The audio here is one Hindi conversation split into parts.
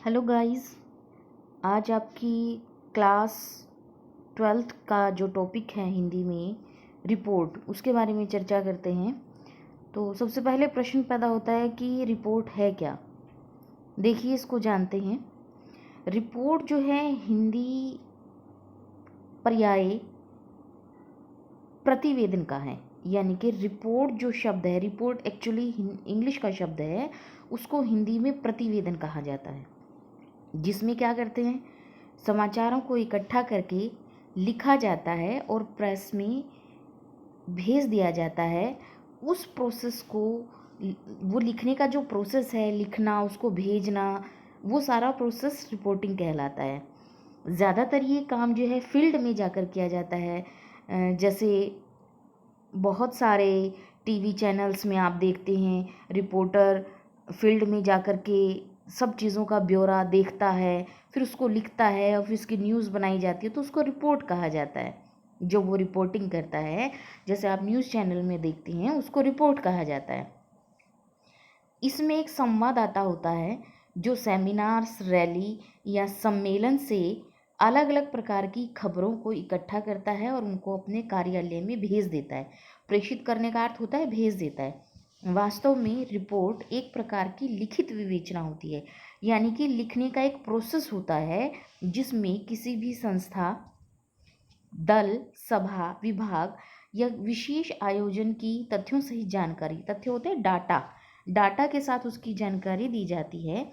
Hello guys. आज आपकी क्लास 12th का जो टॉपिक है हिंदी में रिपोर्ट, उसके बारे में चर्चा करते हैं। तो सबसे पहले प्रश्न पैदा होता है कि रिपोर्ट है क्या। देखिए, इसको जानते हैं। रिपोर्ट जो है हिंदी पर्याय प्रतिवेदन का है, यानी कि रिपोर्ट जो शब्द है, रिपोर्ट एक्चुअली इंग्लिश का शब्द है, उसको हिंदी में प्रतिवेदन कहा जाता है, जिसमें क्या करते हैं, समाचारों को इकट्ठा करके लिखा जाता है और प्रेस में भेज दिया जाता है। उस प्रोसेस को, वो लिखने का जो प्रोसेस है, लिखना, उसको भेजना, वो सारा प्रोसेस रिपोर्टिंग कहलाता है। ज़्यादातर ये काम जो है फील्ड में जाकर किया जाता है। जैसे बहुत सारे टीवी चैनल्स में आप देखते हैं, रिपोर्टर फील्ड में जाकर के सब चीज़ों का ब्यौरा देखता है, फिर उसको लिखता है और फिर उसकी न्यूज़ बनाई जाती है, तो उसको रिपोर्ट कहा जाता है। जो वो रिपोर्टिंग करता है, जैसे आप न्यूज़ चैनल में देखते हैं, उसको रिपोर्ट कहा जाता है। इसमें एक संवाददाता होता है जो सेमिनार्स, रैली या सम्मेलन से अलग अलग प्रकार की खबरों को इकट्ठा करता है और उनको अपने कार्यालय में भेज देता है। प्रेषित करने का अर्थ होता है भेज देता है। वास्तव में रिपोर्ट एक प्रकार की लिखित विवेचना होती है, यानी कि लिखने का एक प्रोसेस होता है जिसमें किसी भी संस्था, दल, सभा, विभाग या विशेष आयोजन की तथ्यों सहित जानकारी, तथ्य होते हैं डाटा के साथ उसकी जानकारी दी जाती है।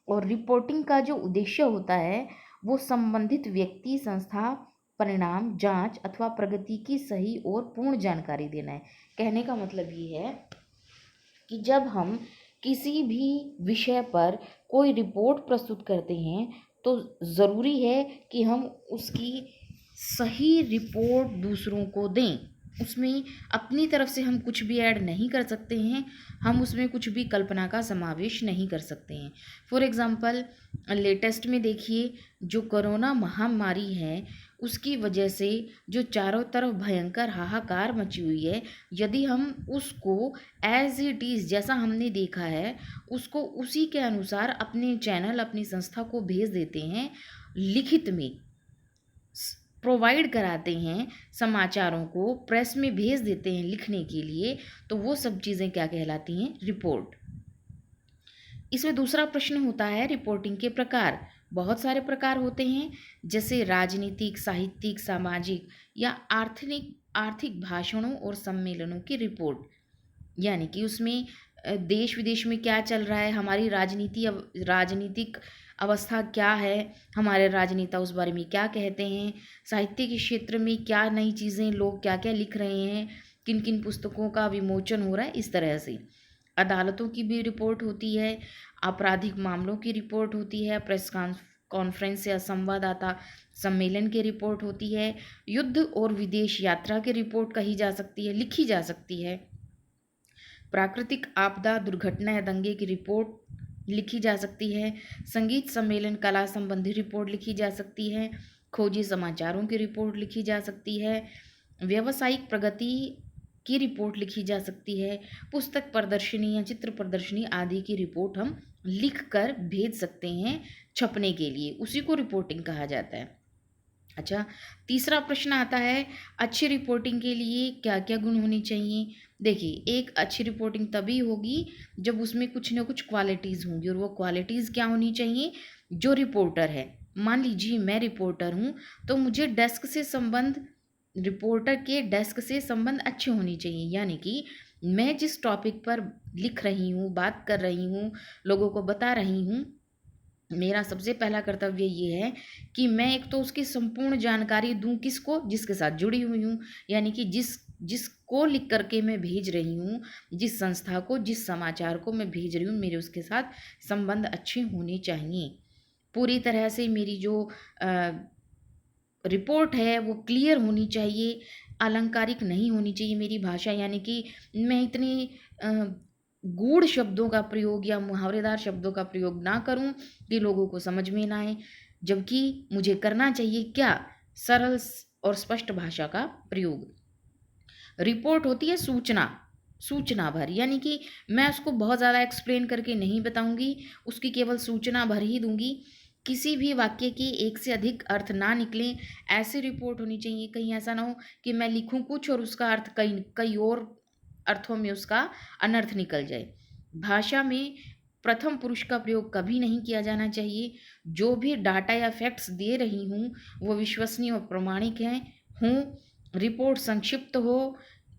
और रिपोर्टिंग का जो उद्देश्य होता है वो संबंधित व्यक्ति, संस्था, परिणाम, जांच अथवा प्रगति की सही और पूर्ण जानकारी देना है। कहने का मतलब ये है कि जब हम किसी भी विषय पर कोई रिपोर्ट प्रस्तुत करते हैं तो ज़रूरी है कि हम उसकी सही रिपोर्ट दूसरों को दें। उसमें अपनी तरफ से हम कुछ भी ऐड नहीं कर सकते हैं, हम उसमें कुछ भी कल्पना का समावेश नहीं कर सकते हैं। फॉर एग्ज़ाम्पल, लेटेस्ट में देखिए, जो कोरोना महामारी है, उसकी वजह से जो चारों तरफ भयंकर हाहाकार मची हुई है, यदि हम उसको एज इट इज़ जैसा हमने देखा है उसको उसी के अनुसार अपने चैनल, अपनी संस्था को भेज देते हैं, लिखित में प्रोवाइड कराते हैं, समाचारों को प्रेस में भेज देते हैं लिखने के लिए, तो वो सब चीज़ें क्या कहलाती हैं? रिपोर्ट। इसमें दूसरा प्रश्न होता है रिपोर्टिंग के प्रकार। बहुत सारे प्रकार होते हैं, जैसे राजनीतिक, साहित्यिक, सामाजिक या आर्थिक भाषणों और सम्मेलनों की रिपोर्ट, यानी कि उसमें देश विदेश में क्या चल रहा है, हमारी राजनीतिक अवस्था क्या है, हमारे राजनेता उस बारे में क्या कहते हैं, साहित्य के क्षेत्र में क्या नई चीज़ें, लोग क्या क्या लिख रहे हैं, किन किन पुस्तकों का विमोचन हो रहा है, इस तरह से। अदालतों की भी रिपोर्ट होती है, आपराधिक मामलों की रिपोर्ट होती है, प्रेस कॉन्फ्रेंस या संवाददाता सम्मेलन की रिपोर्ट होती है, युद्ध और विदेश यात्रा की रिपोर्ट कही जा सकती है, लिखी जा सकती है, प्राकृतिक आपदा, दुर्घटना या दंगे की रिपोर्ट लिखी जा सकती है, संगीत सम्मेलन, कला संबंधी रिपोर्ट लिखी जा सकती है, खोजी समाचारों की रिपोर्ट लिखी जा सकती है, व्यावसायिक प्रगति की रिपोर्ट लिखी जा सकती है, पुस्तक प्रदर्शनी या चित्र प्रदर्शनी आदि की रिपोर्ट हम लिख कर भेज सकते हैं छपने के लिए, उसी को रिपोर्टिंग कहा जाता है। अच्छा, तीसरा प्रश्न आता है, अच्छी रिपोर्टिंग के लिए क्या क्या गुण होने चाहिए। देखिए, एक अच्छी रिपोर्टिंग तभी होगी जब उसमें कुछ ना कुछ क्वालिटीज़ होंगी, और वो क्वालिटीज़ क्या होनी चाहिए? जो रिपोर्टर है, मान लीजिए मैं रिपोर्टर हूँ, तो मुझे रिपोर्टर के डेस्क से संबंध अच्छे होने चाहिए, यानी कि मैं जिस टॉपिक पर लिख रही हूँ, बात कर रही हूँ, लोगों को बता रही हूँ, मेरा सबसे पहला कर्तव्य ये है कि मैं एक तो उसकी संपूर्ण जानकारी दूं, किसको? जिसके साथ जुड़ी हुई हूँ, यानी कि जिसको लिख करके मैं भेज रही हूँ, जिस संस्था को, जिस समाचार को मैं भेज रही हूँ, मेरे उसके साथ संबंध अच्छे होने चाहिए। पूरी तरह से मेरी जो रिपोर्ट है वो क्लियर होनी चाहिए, अलंकारिक नहीं होनी चाहिए मेरी भाषा, यानी कि मैं इतनी गूढ़ शब्दों का प्रयोग या मुहावरेदार शब्दों का प्रयोग ना करूं कि लोगों को समझ में ना आए, जबकि मुझे करना चाहिए क्या? सरल और स्पष्ट भाषा का प्रयोग। रिपोर्ट होती है सूचना, सूचना भर, यानी कि मैं उसको बहुत ज़्यादा एक्सप्लेन करके नहीं बताऊंगी, उसकी केवल सूचना भर ही दूंगी। किसी भी वाक्य के एक से अधिक अर्थ ना निकलें, ऐसी रिपोर्ट होनी चाहिए। कहीं ऐसा ना हो कि मैं लिखूं कुछ और उसका अर्थ कई कई और अर्थों में उसका अनर्थ निकल जाए। भाषा में प्रथम पुरुष का प्रयोग कभी नहीं किया जाना चाहिए। जो भी डाटा या फैक्ट्स दे रही हूँ वो विश्वसनीय और प्रमाणिक हैं हूँ। रिपोर्ट संक्षिप्त हो,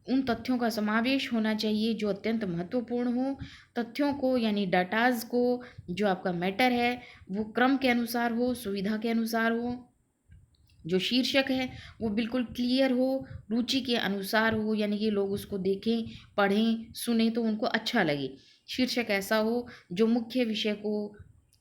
उन तथ्यों का समावेश होना चाहिए जो अत्यंत महत्वपूर्ण हो। तथ्यों को यानी डाटाज को, जो आपका मैटर है, वो क्रम के अनुसार हो, सुविधा के अनुसार हो। जो शीर्षक है वो बिल्कुल क्लियर हो, रुचि के अनुसार हो, यानी कि लोग उसको देखें, पढ़ें, सुने तो उनको अच्छा लगे। शीर्षक ऐसा हो जो मुख्य विषय को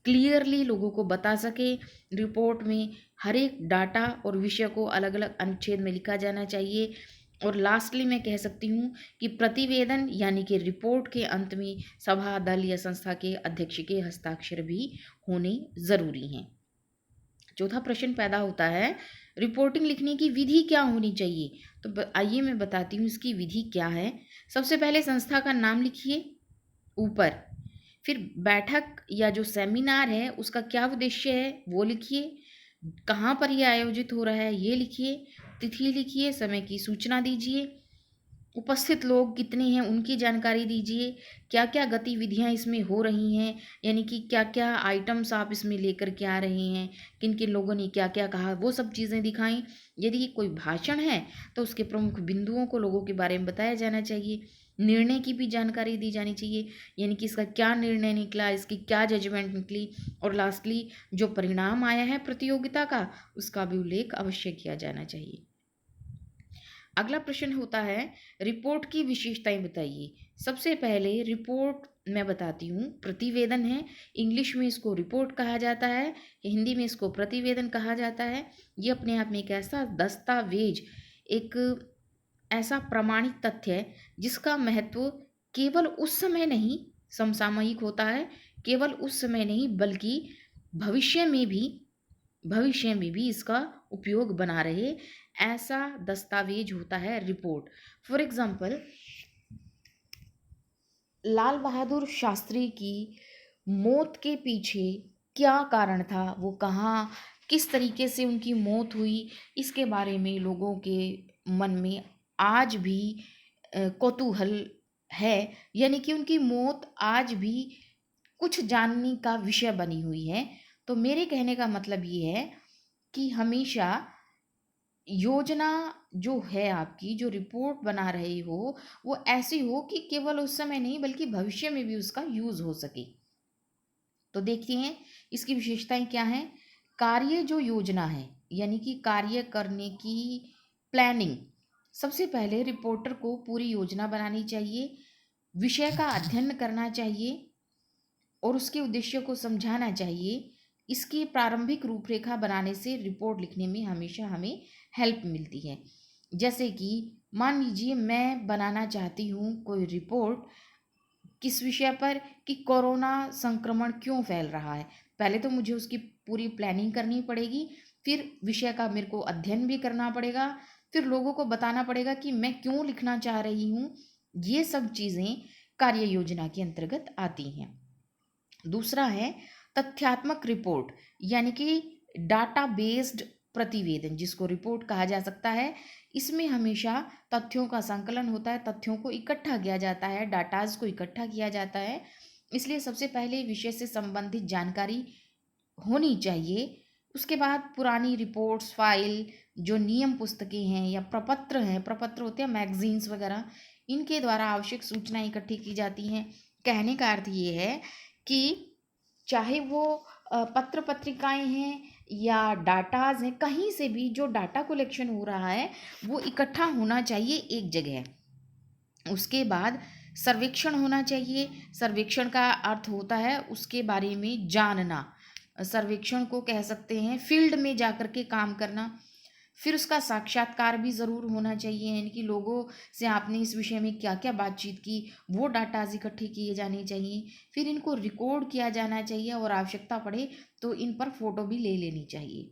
क्लियरली लोगों को बता सके। रिपोर्ट में हर एक डाटा और विषय को अलग अलग अनुच्छेद में लिखा जाना चाहिए। और लास्टली मैं कह सकती हूँ कि प्रतिवेदन यानी कि रिपोर्ट के अंत में सभा, दल या संस्था के अध्यक्ष के हस्ताक्षर भी होने ज़रूरी हैं। चौथा प्रश्न पैदा होता है, रिपोर्टिंग लिखने की विधि क्या होनी चाहिए? तो आइए मैं बताती हूँ इसकी विधि क्या है। सबसे पहले संस्था का नाम लिखिए ऊपर, फिर बैठक या जो सेमिनार है उसका क्या उद्देश्य है वो लिखिए, कहाँ पर यह आयोजित हो रहा है ये लिखिए, तिथि लिखिए, समय की सूचना दीजिए, उपस्थित लोग कितने हैं उनकी जानकारी दीजिए, क्या क्या गतिविधियां इसमें हो रही हैं, यानी कि क्या क्या आइटम्स आप इसमें लेकर के आ रहे हैं, किन किन लोगों ने क्या क्या कहा, वो सब चीज़ें दिखाएं। यदि कोई भाषण है तो उसके प्रमुख बिंदुओं को लोगों के बारे में बताया जाना चाहिए। निर्णय की भी जानकारी दी जानी चाहिए, यानी कि इसका क्या निर्णय निकला, इसकी क्या जजमेंट निकली, और लास्टली जो परिणाम आया है प्रतियोगिता का उसका भी उल्लेख अवश्य किया जाना चाहिए। अगला प्रश्न होता है, रिपोर्ट की विशेषताएं बताइए। सबसे पहले रिपोर्ट मैं बताती हूँ, प्रतिवेदन है, इंग्लिश में इसको रिपोर्ट कहा जाता है, हिंदी में इसको प्रतिवेदन कहा जाता है। ये अपने आप में एक ऐसा दस्तावेज, एक ऐसा प्रमाणित तथ्य है जिसका महत्व केवल उस समय नहीं समसामयिक होता है, केवल उस समय नहीं बल्कि भविष्य में भी इसका उपयोग बना रहे, ऐसा दस्तावेज होता है report. For example, Lal Bahadur Shastri की मौत के पीछे क्या कारण था, वो कहाँ किस तरीके से उनकी मौत हुई, इसके बारे में लोगों के मन में आज भी कौतूहल है, यानी कि उनकी मौत आज भी कुछ जानने का विषय बनी हुई है। तो मेरे कहने का मतलब ये है कि हमेशा योजना जो है आपकी, जो रिपोर्ट बना रहे हो, वो ऐसी हो कि केवल उस समय नहीं बल्कि भविष्य में भी उसका यूज हो सके। तो देखते हैं इसकी विशेषताएं क्या हैं। कार्य जो योजना है, यानी कि कार्य करने की प्लानिंग, सबसे पहले रिपोर्टर को पूरी योजना बनानी चाहिए, विषय का अध्ययन करना चाहिए और उसके उद्देश्य को समझाना चाहिए। इसकी प्रारंभिक रूपरेखा बनाने से रिपोर्ट लिखने में हमेशा हमें हेल्प मिलती है। जैसे कि मान लीजिए मैं बनाना चाहती हूँ कोई रिपोर्ट किस विषय पर, कि कोरोना संक्रमण क्यों फैल रहा है। पहले तो मुझे उसकी पूरी प्लानिंग करनी पड़ेगी, फिर विषय का मेरे को अध्ययन भी करना पड़ेगा, फिर लोगों को बताना पड़ेगा कि मैं क्यों लिखना चाह रही हूँ। ये सब चीज़ें कार्य योजना के अंतर्गत आती हैं। दूसरा है तथ्यात्मक रिपोर्ट, यानी कि डाटा बेस्ड प्रतिवेदन, जिसको रिपोर्ट कहा जा सकता है। इसमें हमेशा तथ्यों का संकलन होता है, तथ्यों को इकट्ठा किया जाता है, डाटाज को इकट्ठा किया जाता है। इसलिए सबसे पहले विषय से संबंधित जानकारी होनी चाहिए। उसके बाद पुरानी रिपोर्ट्स, फाइल, जो नियम पुस्तकें हैं या प्रपत्र हैं, प्रपत्र होते हैं मैगजीन्स वगैरह, इनके द्वारा आवश्यक सूचनाएं इकट्ठी की जाती हैं। कहने का अर्थ ये है कि चाहे वो पत्र पत्रिकाएं हैं या डाटाज हैं, कहीं से भी जो डाटा कलेक्शन हो रहा है वो इकट्ठा होना चाहिए एक जगह। उसके बाद सर्वेक्षण होना चाहिए। सर्वेक्षण का अर्थ होता है उसके बारे में जानना, सर्वेक्षण को कह सकते हैं फील्ड में जाकर के काम करना। फिर उसका साक्षात्कार भी ज़रूर होना चाहिए, यानी कि लोगों से आपने इस विषय में क्या क्या बातचीत की वो डाटाज इकट्ठे किए जाने चाहिए। फिर इनको रिकॉर्ड किया जाना चाहिए और आवश्यकता पड़े तो इन पर फोटो भी ले लेनी चाहिए।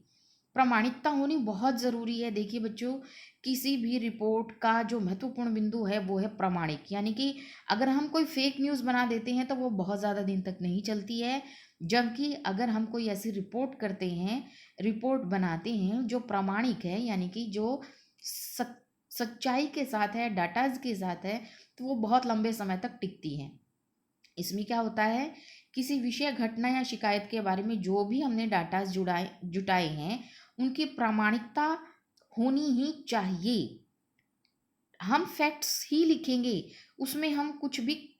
प्रामाणिकता होनी बहुत ज़रूरी है। देखिए बच्चों, किसी भी रिपोर्ट का जो महत्वपूर्ण बिंदु है वो है प्रामाणिक, यानी कि अगर हम कोई फेक न्यूज़ बना देते हैं तो वो बहुत ज़्यादा दिन तक नहीं चलती है। जबकि अगर हम कोई ऐसी रिपोर्ट करते हैं, रिपोर्ट बनाते हैं जो प्रामाणिक है, यानी कि जो सच सच्चाई के साथ है, डाटाज के साथ है, तो वो बहुत लंबे समय तक टिकती है। इसमें क्या होता है, किसी विषय, घटना या शिकायत के बारे में जो भी हमने डाटा जुटाए हैं, उनकी प्रामाणिकता होनी ही चाहिए। हम फैक्ट्स ही लिखेंगे, उसमें हम कुछ भी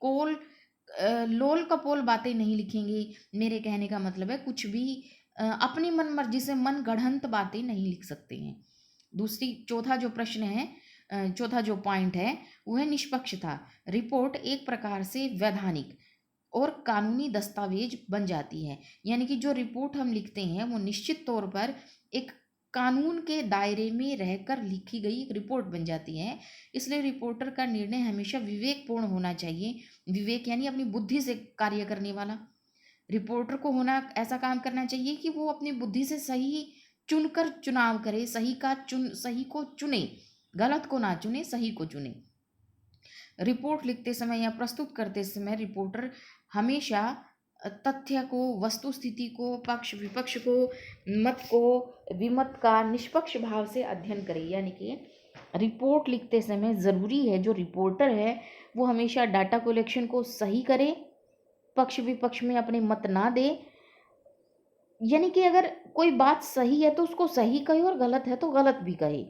लोल कपोल बातें नहीं लिखेंगे। मेरे कहने का मतलब है कुछ भी अपनी मन मर्जी से मन गढ़ंत बातें नहीं लिख सकते हैं। चौथा जो प्रश्न है, चौथा जो पॉइंट है वो है निष्पक्षता। रिपोर्ट एक प्रकार से वैधानिक और कानूनी दस्तावेज बन जाती है, यानी कि जो रिपोर्ट हम लिखते हैं वो निश्चित तौर पर एक कानून के दायरे में रहकर लिखी गई एक रिपोर्ट बन जाती है। इसलिए रिपोर्टर का निर्णय हमेशा विवेकपूर्ण होना चाहिए। विवेक यानी अपनी बुद्धि से कार्य करने वाला। रिपोर्टर को होना ऐसा काम करना चाहिए कि वो अपनी बुद्धि से सही चुनकर चुनाव करे, सही को चुने, गलत को ना चुने, सही को चुने। रिपोर्ट लिखते समय या प्रस्तुत करते समय रिपोर्टर हमेशा तथ्य को, वस्तु स्थिति को, पक्ष विपक्ष को, मत को, विमत का निष्पक्ष भाव से अध्ययन करे। यानी कि रिपोर्ट लिखते समय ज़रूरी है जो रिपोर्टर है वो हमेशा डाटा कलेक्शन को सही करे, पक्ष विपक्ष में अपने मत ना दे। यानी कि अगर कोई बात सही है तो उसको सही कहे और गलत है तो गलत भी कहे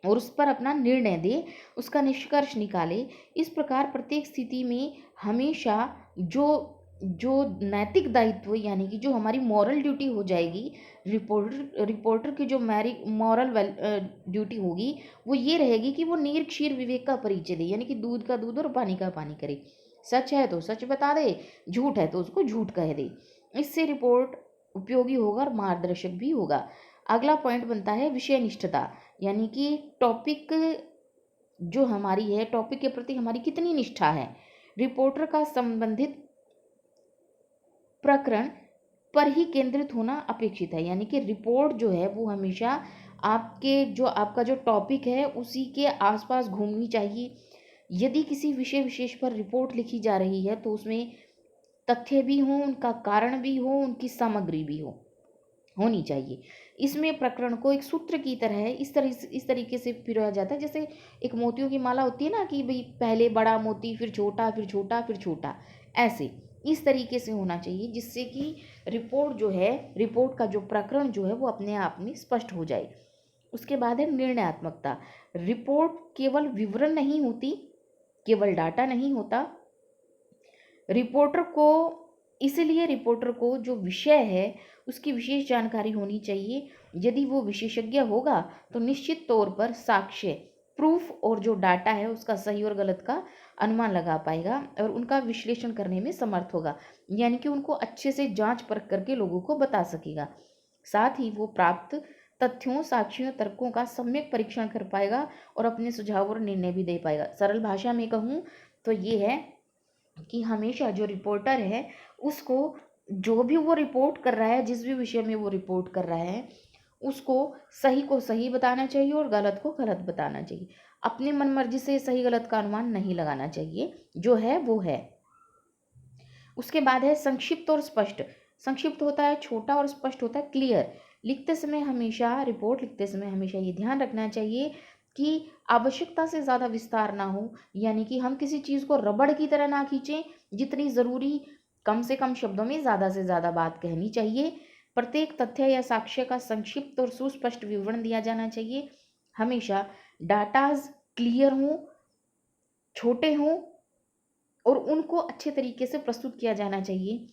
और उस पर अपना निर्णय दे, उसका निष्कर्ष निकाले। इस प्रकार प्रत्येक स्थिति में हमेशा जो जो नैतिक दायित्व, यानी कि जो हमारी मॉरल ड्यूटी हो जाएगी, रिपोर्टर की जो मॉरल ड्यूटी होगी वो ये रहेगी कि वो नीर क्षीर विवेक का परिचय दे, यानी कि दूध का दूध और पानी का पानी करे। सच है तो सच बता दे, झूठ है तो उसको झूठ कह दे। इससे रिपोर्ट उपयोगी होगा और मार्गदर्शक भी होगा। अगला पॉइंट बनता है विषय निष्ठता, यानी कि टॉपिक जो हमारी है, टॉपिक के प्रति हमारी कितनी निष्ठा है। रिपोर्टर का संबंधित प्रकरण पर ही केंद्रित होना अपेक्षित है, यानी कि रिपोर्ट जो है वो हमेशा आपका जो टॉपिक है उसी के आसपास घूमनी चाहिए। यदि किसी विषय विशेष पर रिपोर्ट लिखी जा रही है तो उसमें तथ्य भी हों, उनका कारण भी हो, उनकी सामग्री भी होनी चाहिए। इसमें प्रकरण को एक सूत्र की तरह है, इस तरीके से पिरोया जाता है जैसे एक मोतियों की माला होती है ना, कि भाई पहले बड़ा मोती, फिर छोटा, फिर छोटा, फिर छोटा, ऐसे इस तरीके से होना चाहिए जिससे कि रिपोर्ट का जो प्रकरण जो है वो अपने आप में स्पष्ट हो जाए। उसके बाद है निर्णयात्मकता। रिपोर्ट केवल विवरण नहीं होती, केवल डाटा नहीं होता। रिपोर्टर को जो विषय है उसकी विशेष जानकारी होनी चाहिए। यदि वो विशेषज्ञ होगा तो निश्चित तौर पर साक्ष्य, प्रूफ और जो डाटा है उसका सही और गलत का अनुमान लगा पाएगा और उनका विश्लेषण करने में समर्थ होगा, यानी कि उनको अच्छे से जांच परख करके लोगों को बता सकेगा। साथ ही वो प्राप्त तथ्यों, साक्ष्यों, तर्कों का सम्यक परीक्षण कर पाएगा और अपने सुझाव और निर्णय भी दे पाएगा। सरल भाषा में कहूँ तो ये है कि हमेशा जो रिपोर्टर है उसको जो भी वो रिपोर्ट कर रहा है, जिस भी विषय में वो रिपोर्ट कर रहा है, उसको सही को सही बताना चाहिए और गलत को गलत बताना चाहिए। अपनी मन मर्जी से सही गलत का अनुमान नहीं लगाना चाहिए, जो है वो है। उसके बाद है संक्षिप्त और स्पष्ट। संक्षिप्त होता है छोटा और स्पष्ट होता है क्लियर। रिपोर्ट लिखते समय हमेशा ये ध्यान रखना चाहिए कि आवश्यकता से ज़्यादा विस्तार ना हो, यानी कि हम किसी चीज़ को रबड़ की तरह ना खींचें, जितनी ज़रूरी कम से कम शब्दों में ज़्यादा से ज़्यादा बात कहनी चाहिए। प्रत्येक तथ्य या साक्ष्य का संक्षिप्त और सुस्पष्ट विवरण दिया जाना चाहिए। हमेशा डाटाज क्लियर हों, छोटे हों और उनको अच्छे तरीके से प्रस्तुत किया जाना चाहिए।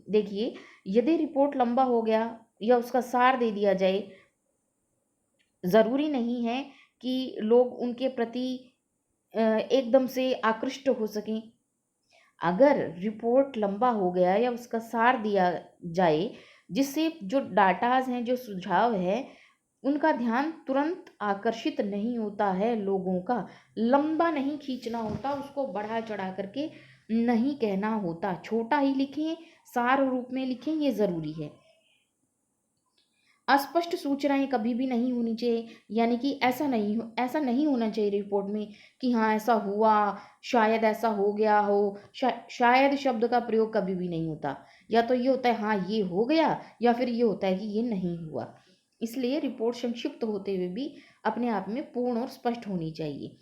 देखिए, यदि रिपोर्ट लंबा हो गया या उसका सार दे दिया जाए, ज़रूरी नहीं है कि लोग उनके प्रति एकदम से आकृष्ट हो सकें। अगर रिपोर्ट लंबा हो गया या उसका सार दिया जाए जिससे जो डाटाज हैं, जो सुझाव है, उनका ध्यान तुरंत आकर्षित नहीं होता है, लोगों का लंबा नहीं खींचना होता, उसको बढ़ा चढ़ा करके नहीं कहना होता, छोटा ही लिखें, सार रूप में लिखें, ये ज़रूरी है। अस्पष्ट सूचनाएँ कभी भी नहीं होनी चाहिए, यानी कि ऐसा नहीं होना चाहिए रिपोर्ट में कि हाँ, ऐसा हुआ, शायद ऐसा हो गया हो, शायद शब्द का प्रयोग कभी भी नहीं होता। या तो ये होता है हाँ, ये हो गया, या फिर ये होता है कि ये नहीं हुआ। इसलिए रिपोर्ट संक्षिप्त होते हुए भी अपने आप में पूर्ण और स्पष्ट होनी चाहिए।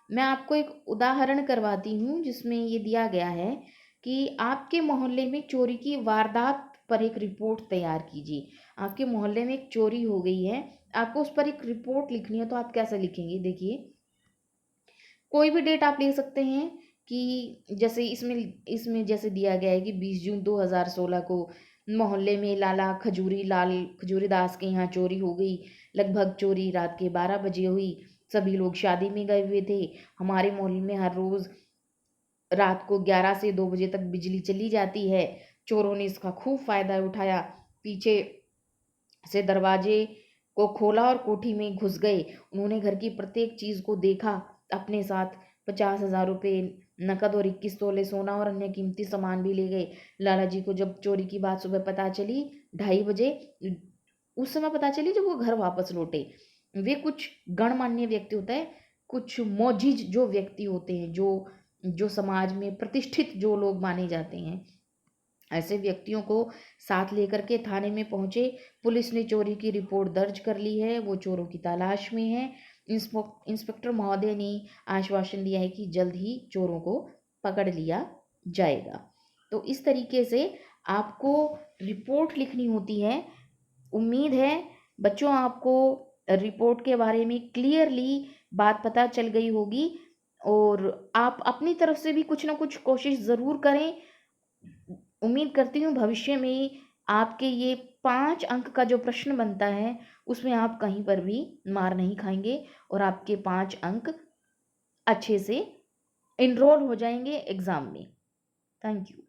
मैं आपको एक उदाहरण करवाती हूँ जिसमें ये दिया गया है कि आपके मोहल्ले में चोरी की वारदात पर एक रिपोर्ट तैयार कीजिए। आपके मोहल्ले में एक चोरी हो गई है, आपको उस पर एक रिपोर्ट लिखनी है, तो आप कैसे लिखेंगे? देखिए, कोई भी डेट आप ले सकते हैं कि जैसे इसमें जैसे दिया गया है कि 20 जून 2016 को मोहल्ले में लाल खजूरी दास के यहाँ चोरी हो गई। लगभग चोरी रात के 12 बजे हुई। सभी लोग शादी में गए हुए थे। हमारे मोहल्ले में हर रोज़ रात को 11 से 2 बजे तक बिजली चली जाती है। चोरों ने इसका खूब फ़ायदा उठाया। पीछे से दरवाजे को खोला और कोठी में घुस गए। उन्होंने घर की प्रत्येक चीज़ को देखा। अपने साथ 50,000 रुपए नकद और 21 तोले सोना और अन्य कीमती सामान भी ले गए। लाला जी को जब चोरी की बात सुबह पता चली 2:30 बजे, उस समय पता चली जब वो घर वापस लौटे। वे कुछ गणमान्य व्यक्ति होता है, कुछ मोजिज जो व्यक्ति होते हैं, जो समाज में प्रतिष्ठित जो लोग माने जाते हैं, ऐसे व्यक्तियों को साथ लेकर के थाने में पहुंचे। पुलिस ने चोरी की रिपोर्ट दर्ज कर ली है, वो चोरों की तलाश में है। इंस्पेक्टर महोदय ने आश्वासन दिया है कि जल्द ही चोरों को पकड़ लिया जाएगा। तो इस तरीके से आपको रिपोर्ट लिखनी होती है। उम्मीद है बच्चों आपको रिपोर्ट के बारे में क्लियरली बात पता चल गई होगी, और आप अपनी तरफ से भी कुछ ना कुछ कोशिश ज़रूर करें। उम्मीद करती हूँ भविष्य में आपके ये 5 अंक का जो प्रश्न बनता है उसमें आप कहीं पर भी मार नहीं खाएंगे, और आपके 5 अंक अच्छे से एनरोल हो जाएंगे एग्ज़ाम में। Thank you.